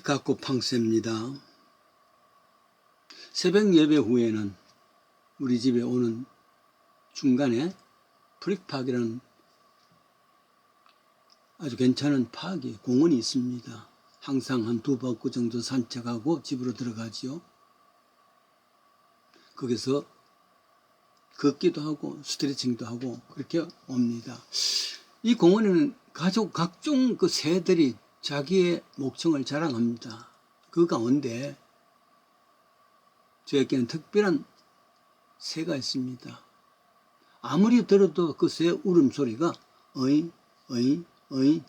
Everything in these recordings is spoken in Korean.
시카고 팡세입니다. 새벽 예배 후에는 우리 집에 오는 중간에 프릭파크라는 아주 괜찮은 파크에 공원이 있습니다. 항상 한 2바퀴 정도 산책하고 집으로 들어가지요. 거기서 걷기도 하고 스트레칭도 하고 그렇게 옵니다. 이 공원에는 각종 그 새들이 자기의 목청을 자랑합니다. 그 가운데 저에게는 특별한 새가 있습니다. 아무리 들어도 그 새 울음소리가 어이 어이 어이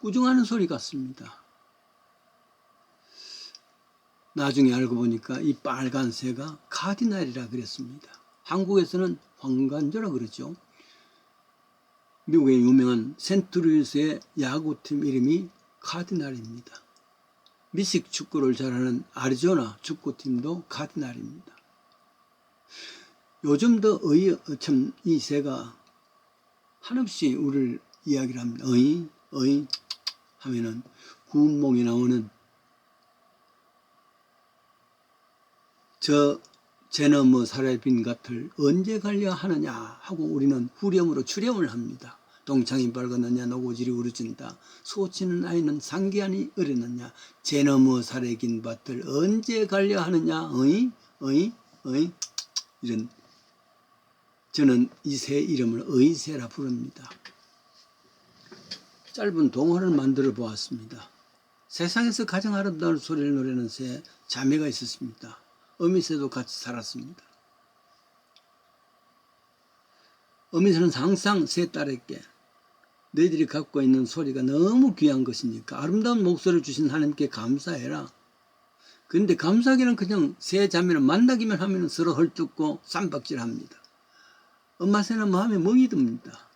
꾸중하는 소리 같습니다. 나중에 알고 보니까 이 빨간 새가 카디날이라 그랬습니다. 한국에서는 황간조라 그러죠. 미국의 유명한 센트루이스의 야구팀 이름이 카디날입니다. 미식 축구를 잘하는 아리조나 축구팀도 카디날입니다. 요즘도 참 이 새가 한없이 우리를 이야기를 합니다. 어이 어이 하면은 구운몽이 나오는 제 너머 사라진 밭을 언제 갈려 하느냐 하고 우리는 후렴으로 추렴을 합니다. 동창이 밝았느냐 노고질이 우러진다. 소치는 아이는 상기하니 어렸느냐. 제 너머 사라진 밭을 언제 갈려 하느냐. 어이 어이 어이 이런 저는 이 새 이름을 어이새라 부릅니다. 짧은 동화를 만들어 보았습니다. 세상에서 가장 아름다운 소리를 노래하는 새 자매가 있었습니다. 어미새도 같이 살았습니다. 어미새는 항상 새 딸에게 너희들이 갖고 있는 소리가 너무 귀한 것이니까 아름다운 목소리를 주신 하나님께 감사해라. 그런데 감사하기는 그냥 새 자매는 만나기만 하면 서로 헐뜯고 쌈박질합니다. 엄마 새는 마음에 멍이 듭니다.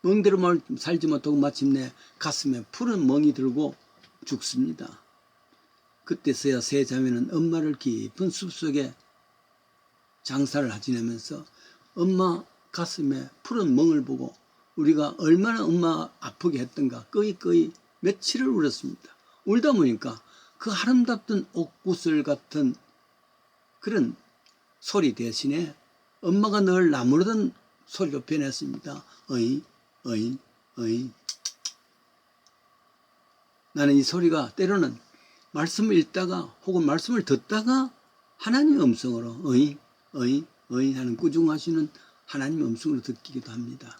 멍대로 살지 못하고 마침내 가슴에 푸른 멍이 들고 죽습니다. 그때서야 새 자매는 엄마를 깊은 숲속에 장사를 지내면서 엄마 가슴에 푸른 멍을 보고 우리가 얼마나 엄마 아프게 했던가 꺼이꺼이 며칠을 울었습니다. 울다 보니까 그 아름답던 옥구슬 같은 그런 소리 대신에 엄마가 늘 나무르던 소리로 변했습니다. 어이 어이 어이. 나는 이 소리가 때로는 말씀을 읽다가 혹은 말씀을 듣다가 하나님의 음성으로 어이 어이 어이 하는 꾸중하시는 하나님의 음성으로 듣기도 합니다.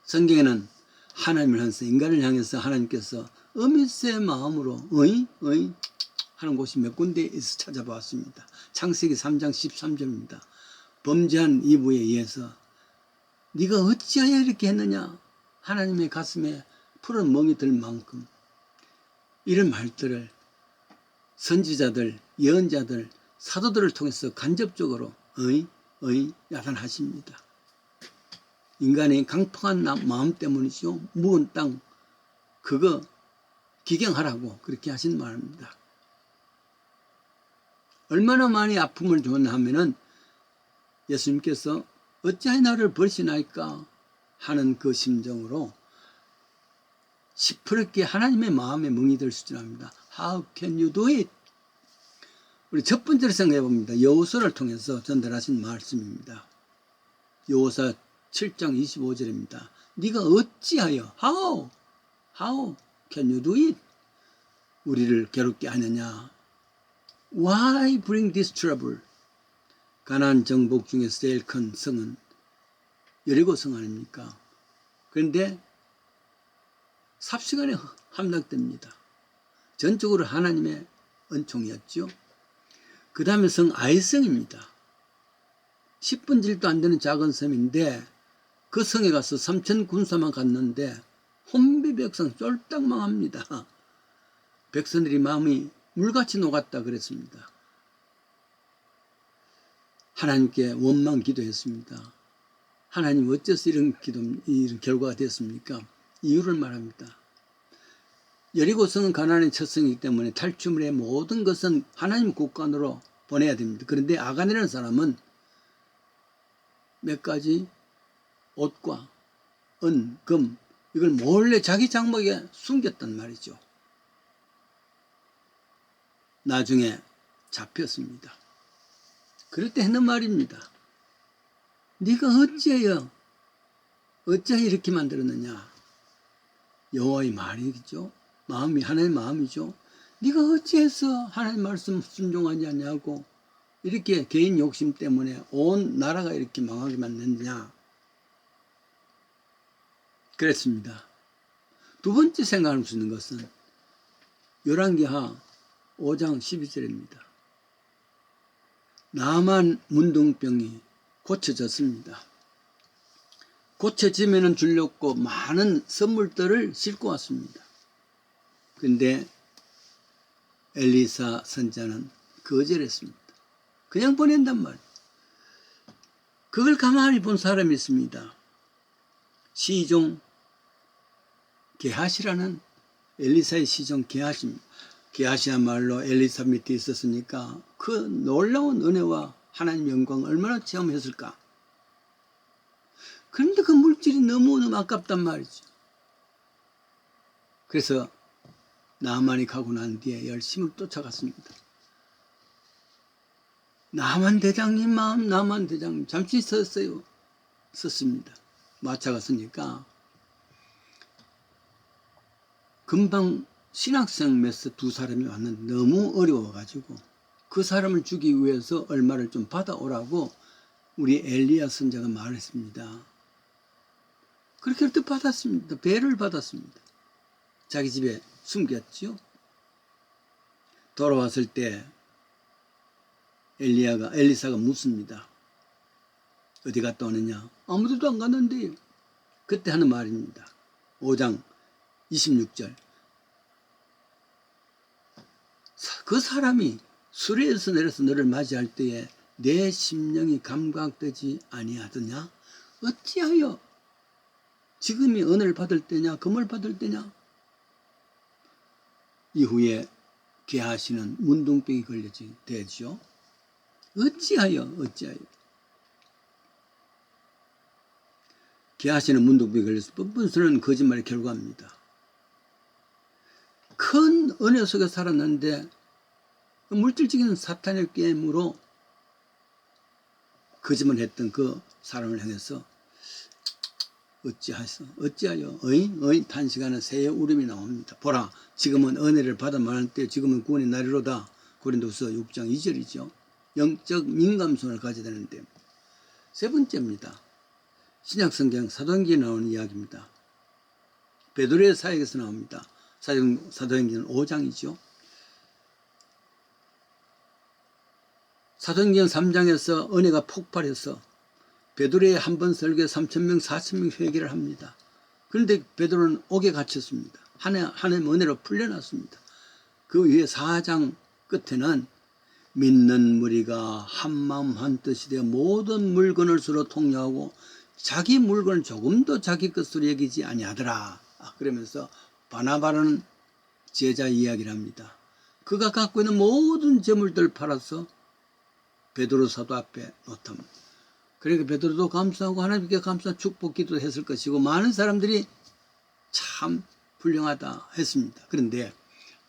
성경에는 하나님을 향해서 인간을 향해서 하나님께서 어미새 마음으로 어이 어이 하는 곳이 몇 군데에서 찾아보았습니다. 창세기 3장 13절입니다. 범죄한 이브에 의해서 네가 어찌하여 이렇게 했느냐. 하나님의 가슴에 푸른 멍이 들 만큼 이런 말들을 선지자들, 예언자들, 사도들을 통해서 간접적으로 어이 어이 야단하십니다. 인간의 강팍한 마음 때문이죠. 무은 땅 그거 기경하라고 그렇게 하신 말입니다. 얼마나 많이 아픔을 줬나 하면은 예수님께서 어찌하여 나를 버리시나이까 하는 그 심정으로 시퍼렇게 하나님의 마음에 멍이 들 수준합니다. How can you do it? 우리 첫 번째로 생각해 봅니다. 여호수아를 통해서 전달하신 말씀입니다. 여호수아 7장 25절입니다. 네가 어찌하여 How can you do it? 우리를 괴롭게 하느냐. Why bring this trouble? 가나안 정복 중에서 제일 큰 성은 여리고 성 아닙니까? 그런데 삽시간에 함락됩니다. 전적으로 하나님의 은총이었죠. 그 다음에 성 아이성입니다. 10분질도 안 되는 작은 섬인데 그 성에 가서 3천 군사만 갔는데 혼비백성 쫄딱 망합니다. 백성들이 마음이 물같이 녹았다 그랬습니다. 하나님께 원망 기도했습니다. 하나님 어째서 이런 결과가 됐습니까? 이유를 말합니다. 여리고성은 가나안의 첫 성이기 때문에 탈출의 모든 것은 하나님 국간으로 보내야 됩니다. 그런데 아간이라는 사람은 몇 가지 옷과 은, 금, 이걸 몰래 자기 장막에 숨겼단 말이죠. 나중에 잡혔습니다. 그럴 때 하는 말입니다. 네가 어찌하여 이렇게 만들었느냐. 여호와의 말이죠. 마음이 하나님의 마음이죠. 네가 어찌해서 하나님 말씀 순종하지 않냐고 이렇게 개인 욕심 때문에 온 나라가 이렇게 망하게 만드냐. 그랬습니다. 두 번째 생각할 수 있는 것은 열왕기하 5장 12절입니다. 나만 문둥병이 고쳐졌습니다. 고쳐지면 주려고 많은 선물들을 싣고 왔습니다. 그런데 엘리사 선자는 거절했습니다. 그냥 보낸단 말이에요. 그걸 가만히 본 사람이 있습니다. 시종 게하시라는 엘리사의 시종 게하시입니다. 게하시야말로 엘리사 밑에 있었으니까 그 놀라운 은혜와 하나님 영광을 얼마나 체험했을까. 그런데 그 물질이 너무너무 아깝단 말이죠. 그래서 나만이 가고 난 뒤에 열심히 쫓아갔습니다. 나만 대장님 잠시 섰습니다. 마차가 서니까 금방 신학생 메스 두 사람이 왔는데 너무 어려워가지고 그 사람을 주기 위해서 얼마를 좀 받아오라고 우리 엘리야 선자가 말했습니다. 그렇게 또 받았습니다. 배를 받았습니다. 자기 집에 숨겼죠. 돌아왔을 때 엘리사가 묻습니다. 어디 갔다 오느냐? 아무데도 안 갔는데. 그때 하는 말입니다. 5장 26절. 그 사람이 수레에서 내려서 너를 맞이할 때에 내 심령이 감각되지 아니하더냐? 어찌하여 지금이 은혜를 받을 때냐? 금을 받을 때냐? 이후에 게하시는 문둥병이 걸려지 되죠. 어찌하여 게하시는 문둥병이 걸려서 뻔뻔스러운 거짓말의 결과입니다. 큰 은혜 속에 살았는데 물질적인 사탄의 게임으로 거짓말 했던 그 사람을 향해서 어찌하여 단시간에 새의 울음이 나옵니다. 보라, 지금은 은혜를 받아 말할 때 지금은 구원의 날이로다. 고린도후서 6장 2절이죠. 영적 민감성을 가져야 되는데. 세 번째입니다. 신약성경 사도행전에 나오는 이야기입니다. 베드로의 사역에서 나옵니다. 사도행전 5장이죠. 사도행전 3장에서 은혜가 폭발해서 베드로의 한 번 설교에 3,000명, 4,000명 회개를 합니다. 그런데 베드로는 옥에 갇혔습니다. 하나님 은혜로 풀려났습니다. 그 위에 4장 끝에는 믿는 무리가 한마음 한뜻이 되어 모든 물건을 서로 통용하고 자기 물건을 조금도 자기 것으로 여기지 아니하더라. 그러면서 바나바라는 제자 이야기를 합니다. 그가 갖고 있는 모든 재물들을 팔아서 베드로 사도 앞에 놓답니다. 그러니까 베드로도 감사하고 하나님께 감사 축복 기도도 했을 것이고 많은 사람들이 참 훌륭하다 했습니다. 그런데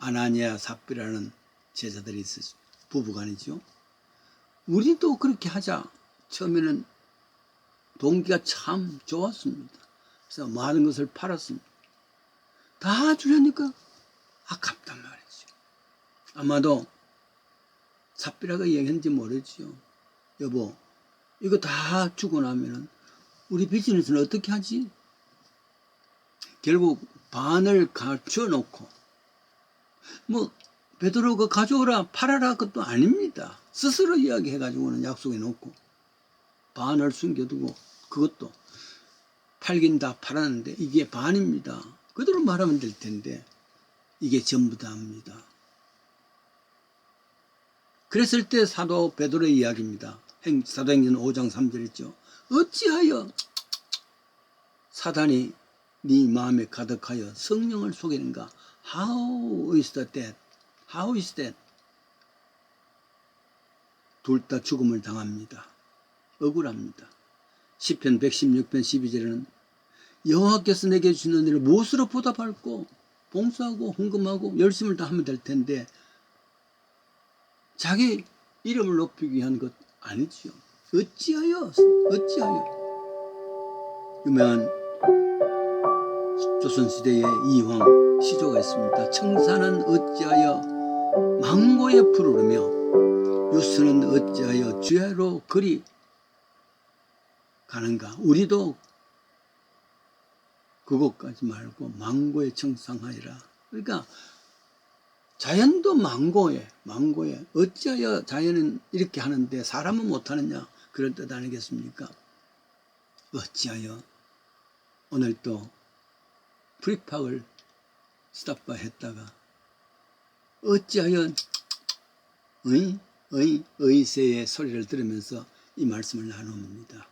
아나니아 삽비라는 제자들이 있었습니다. 부부간이죠. 우리도 그렇게 하자. 처음에는 동기가 참 좋았습니다. 그래서 많은 것을 팔았습니다. 다 주려니까 아깝단 말이죠. 아마도 삽비라가 얘기했는지 모르죠. 여보, 이거 다 주고 나면은 우리 비즈니스는 어떻게 하지? 결국 반을 갖춰 놓고 베드로가 가져오라 팔아라 그것도 아닙니다. 스스로 이야기해가지고는 약속해 놓고 반을 숨겨두고 그것도 팔긴 다 팔았는데 이게 반입니다. 그대로 말하면 될 텐데 이게 전부 다입니다. 그랬을 때 사도 베드로의 이야기입니다. 사도행전 5장 3절이죠. 어찌하여 사단이 네 마음에 가득하여 성령을 속이는가? How is that? How is that? 둘 다 죽음을 당합니다. 억울합니다. 시편 116편 12절에는 여호와께서 내게 주신 은혜를 무엇으로 보답할꼬? 봉사하고 헌금하고 열심을 다하면 될 텐데 자기 이름을 높이기 위한 것 아니지요. 어찌하여 유명한 조선시대의 이황 시조가 있습니다. 청산은 어찌하여 망고에 푸르르며 유수는 어찌하여 죄로 그리 가는가. 우리도 그것까지 말고 망고에 청상하리라. 그러니까 자연도 망고에 어찌하여 자연은 이렇게 하는데 사람은 못하느냐, 그런 뜻 아니겠습니까? 어찌하여 오늘 또 프리팍을 스탑바 했다가 어찌하여 의새의 소리를 들으면서 이 말씀을 나눕니다.